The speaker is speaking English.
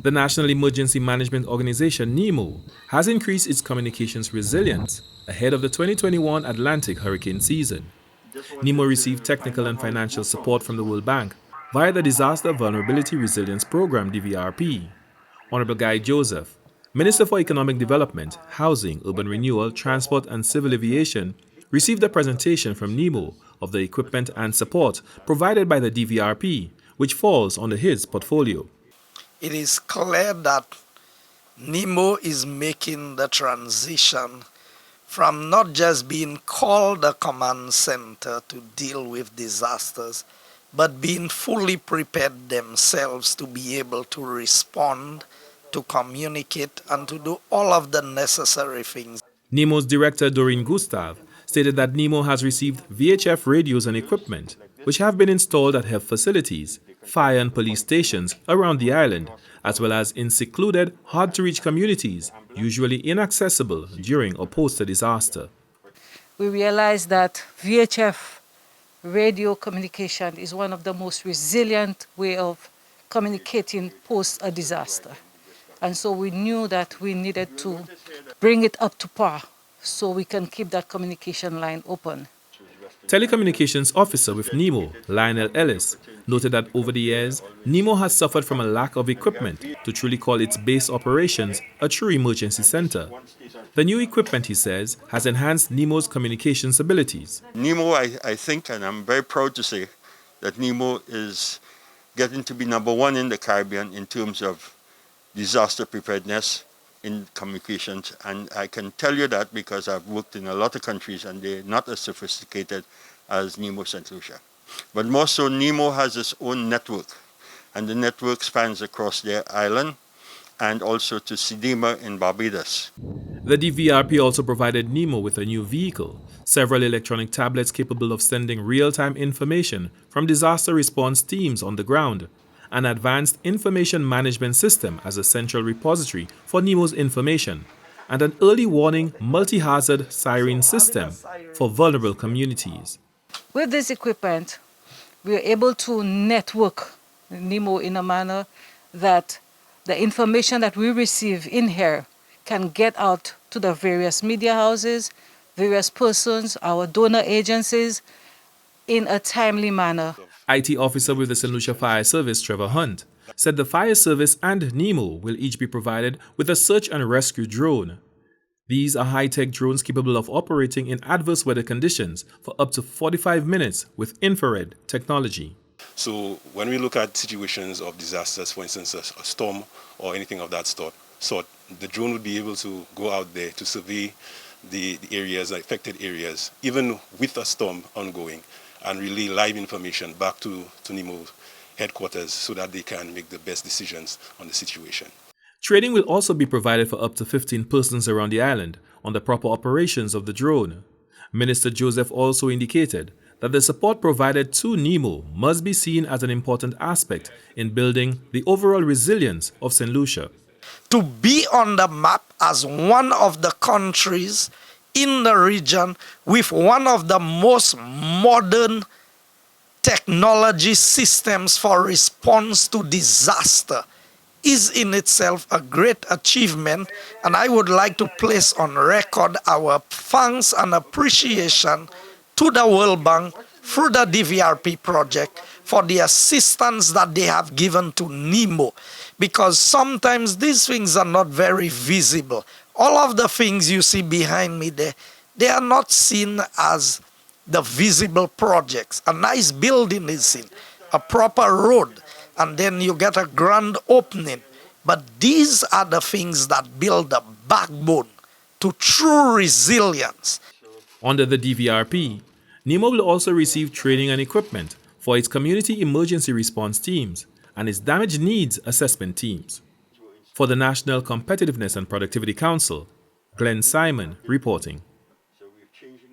The National Emergency Management Organization, NEMO, has increased its communications resilience ahead of the 2021 Atlantic hurricane season. NEMO received technical and financial support from the World Bank via the Disaster Vulnerability Resilience Program, DVRP. Honorable Guy Joseph, Minister for Economic Development, Housing, Urban Renewal, Transport and Civil Aviation, received a presentation from NEMO of the equipment and support provided by the DVRP, which falls under his portfolio. It is clear that NEMO is making the transition from not just being called a command center to deal with disasters, but being fully prepared themselves to be able to respond, to communicate, and to do all of the necessary things. NEMO's director, Doreen Gustav, stated that NEMO has received VHF radios and equipment, which have been installed at health facilities, fire and police stations around the island, as well as in secluded, hard-to-reach communities, usually inaccessible during or post a disaster. We realized that VHF radio communication is one of the most resilient way of communicating post a disaster. And so we knew that we needed to bring it up to par so we can keep that communication line open. Telecommunications officer with NEMO, Lionel Ellis, noted that over the years, NEMO has suffered from a lack of equipment to truly call its base operations a true emergency center. The new equipment, he says, has enhanced NEMO's communications abilities. NEMO, I think, and I'm very proud to say, that NEMO is getting to be #1 in the Caribbean in terms of disaster preparedness in communications. And I can tell you that because I've worked in a lot of countries and they're not as sophisticated as NEMO St. Lucia. But more so, NEMO has its own network, and the network spans across their island and also to Sidima in Barbados. The DVRP also provided NEMO with a new vehicle, several electronic tablets capable of sending real-time information from disaster response teams on the ground, an advanced information management system as a central repository for NEMO's information, and an early warning multi-hazard siren system for vulnerable communities. With this equipment, we are able to network NEMO in a manner that the information that we receive in here can get out to the various media houses, various persons, our donor agencies, in a timely manner. IT officer with the St. Lucia Fire Service, Trevor Hunt, said the fire service and NEMO will each be provided with a search and rescue drone. These are high-tech drones capable of operating in adverse weather conditions for up to 45 minutes with infrared technology. So when we look at situations of disasters, for instance, a storm or anything of that sort, the drone will be able to go out there to survey the areas, the affected areas, even with a storm ongoing, and relay live information back to NEMO headquarters so that they can make the best decisions on the situation. Training will also be provided for up to 15 persons around the island on the proper operations of the drone. Minister Joseph also indicated that the support provided to NEMO must be seen as an important aspect in building the overall resilience of St. Lucia. To be on the map as one of the countries in the region with one of the most modern technology systems for response to disaster is in itself a great achievement, and I would like to place on record our thanks and appreciation to the World Bank through the DVRP project for the assistance that they have given to NEMO, because sometimes these things are not very visible. All of the things you see behind me there, they are not seen as the visible projects. A nice building is seen, a proper road, and then you get a grand opening. But these are the things that build the backbone to true resilience. Under the DVRP, NEMO will also receive training and equipment for its community emergency response teams and its damage needs assessment teams. For the National Competitiveness and Productivity Council, Glenn Simon reporting.